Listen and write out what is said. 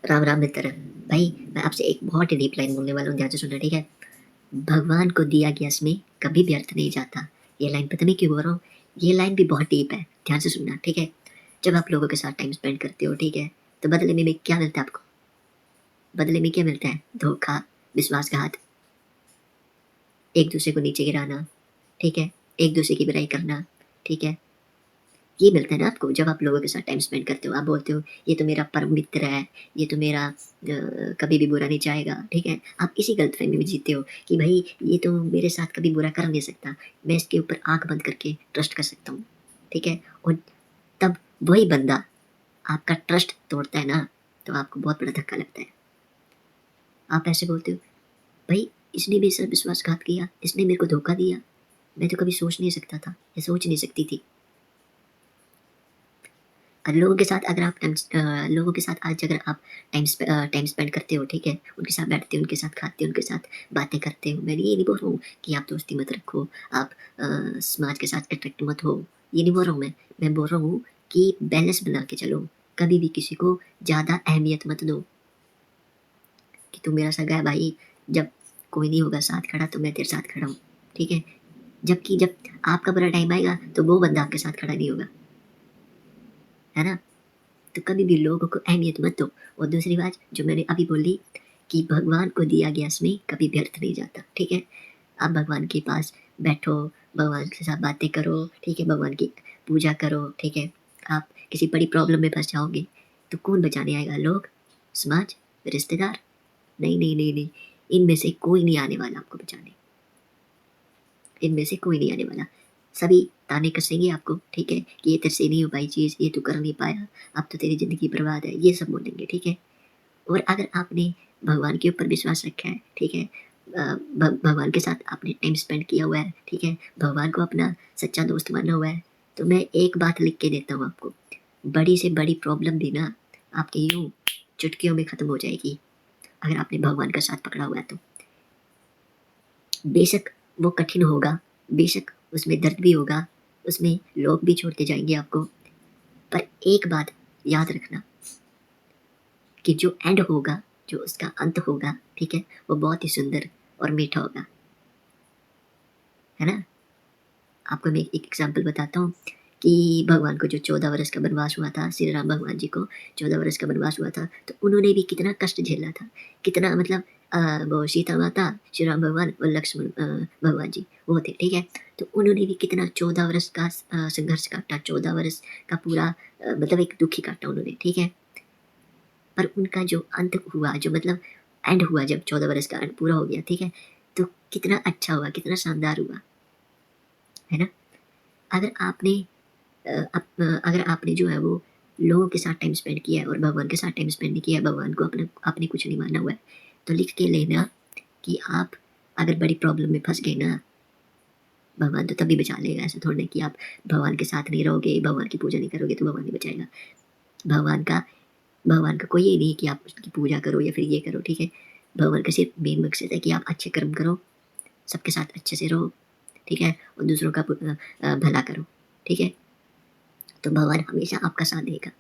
राम राम मित्र। भाई मैं आपसे एक बहुत ही डीप लाइन बोलने वाला हूँ, ध्यान से सुनना, ठीक है? भगवान को दिया गया समय कभी व्यर्थ नहीं जाता। ये लाइन पता नहीं क्यों बोल रहा हूँ, ये लाइन भी बहुत डीप है, ध्यान से सुनना, ठीक है? जब आप लोगों के साथ टाइम स्पेंड करते हो, ठीक है, तो बदले में भी क्या मिलता है आपको? बदले में क्या मिलता है? धोखा, विश्वासघात, एक दूसरे को नीचे गिराना, ठीक है, एक दूसरे की बुराई करना, ठीक है, ये मिलता है ना आपको जब आप लोगों के साथ टाइम स्पेंड करते हो। आप बोलते हो ये तो मेरा परम मित्र है, ये तो मेरा कभी भी बुरा नहीं चाहेगा, ठीक है? आप इसी गलतफहमी में जीते हो कि भाई ये तो मेरे साथ कभी बुरा कर नहीं सकता, मैं इसके ऊपर आँख बंद करके ट्रस्ट कर सकता हूँ, ठीक है? और तब वही बंदा आपका ट्रस्ट तोड़ता है ना, तो आपको बहुत बड़ा धक्का लगता है। आप ऐसे बोलते हो, भाई इसने मेरे साथ विश्वासघात किया, इसने मेरे को धोखा दिया, मैं तो कभी सोच नहीं सकता था या सोच नहीं सकती थी। लोगों के साथ अगर आप लोगों के साथ आज अगर आप टाइम स्पेंड करते हो, ठीक है? उनके साथ बैठते हो, उनके साथ खाते हो, उनके साथ बातें करते हो। मैं ये नहीं बोल रहा हूँ कि आप दोस्ती मत रखो, आप समाज के साथ अट्रैक्ट मत हो, ये नहीं बोल रहा हूँ मैं। मैं बोल रहा हूँ कि बैलेंस बना के चलो, कभी भी किसी को ज़्यादा अहमियत मत दो कि तू मेरा सगा है भाई, जब कोई नहीं होगा साथ खड़ा तो मैं तेरे साथ खड़ा हूँ, ठीक है? जबकि जब आपका बुरा टाइम आएगा तो वो बंदा आपके साथ खड़ा नहीं होगा, है ना? तो कभी भी लोगों को अहमियत मत दो। और दूसरी बात जो मैंने अभी बोली कि भगवान को दिया गया समय कभी व्यर्थ नहीं जाता, ठीक है? आप भगवान के पास बैठो, भगवान के साथ बातें करो, ठीक है? भगवान की पूजा करो, ठीक है? आप किसी बड़ी प्रॉब्लम में फँस जाओगे, तो कौन बचाने आएगा? लोग? समाज? रिश्तेदार? नहीं, नहीं, नहीं, नहीं। इनमें से कोई नहीं आने वाला आपको बचाने। इनमें से कोई नहीं आने वाला। सभी ताने कसेंगे आपको, ठीक है? कि ये तेरे से नहीं हो पाई चीज़, ये तू कर नहीं पाया, अब तो तेरी ज़िंदगी बर्बाद है, ये सब बोलेंगे, ठीक है? और अगर आपने भगवान के ऊपर विश्वास रखा है, ठीक है? भगवान के साथ आपने टाइम स्पेंड किया हुआ है, ठीक है? भगवान को अपना सच्चा दोस्त माना हुआ है, तो मैं एक बात लिख के देता हूँ आपको, बड़ी से बड़ी प्रॉब्लम भी ना आपकी यूँ चुटकियों में ख़त्म हो जाएगी, अगर आपने भगवान का साथ पकड़ा हुआ है तो। बेशक वो कठिन होगा, बेशक उसमें दर्द भी होगा, उसमें लोग भी छोड़ के जाएँगे आपको, पर एक बात याद रखना कि जो एंड होगा, जो उसका अंत होगा, ठीक है? वो बहुत ही सुंदर और मीठा होगा, है ना? आपको मैं एक एग्ज़ाम्पल बताता हूँ कि भगवान को जो 14 वर्ष का वनवास हुआ था, श्री राम भगवान जी को 14 वर्ष का वनवास हुआ था, तो उन्होंने भी कितना कष्ट झेला था, कितना मतलब वो सीता माता, श्री राम भगवान और लक्ष्मण भगवान जी वो थे, ठीक है? तो उन्होंने भी कितना 14 वर्ष का संघर्ष काटा, 14 वर्ष का पूरा मतलब एक दुःख ही काटा उन्होंने, ठीक है? पर उनका जो अंत हुआ, जो मतलब एंड हुआ जब 14 वर्ष का एंड पूरा हो गया, ठीक है? तो कितना अच्छा हुआ, कितना शानदार हुआ, है ना? अगर आपने अगर आपने जो है वो लोगों के साथ टाइम स्पेंड किया है और भगवान के साथ टाइम स्पेंड नहीं किया है, भगवान को अपना आपने कुछ नहीं माना हुआ है, तो लिख के लेना कि आप अगर बड़ी प्रॉब्लम में फँस गए ना, भगवान तो तभी बचा लेगा। ऐसा थोड़ी ना कि आप भगवान के साथ नहीं रहोगे, भगवान की पूजा नहीं करोगे तो भगवान नहीं बचाएगा। भगवान का भगवान का कोई ये नहीं है कि आप उसकी पूजा करो या फिर ये करो, ठीक है? भगवान का सिर्फ़ मेन मकसद है कि आप अच्छे कर्म करो, सबके साथ अच्छे से रहो, ठीक है? और दूसरों का भला करो, ठीक है? तो भगवान हमेशा आपका साथ देगा।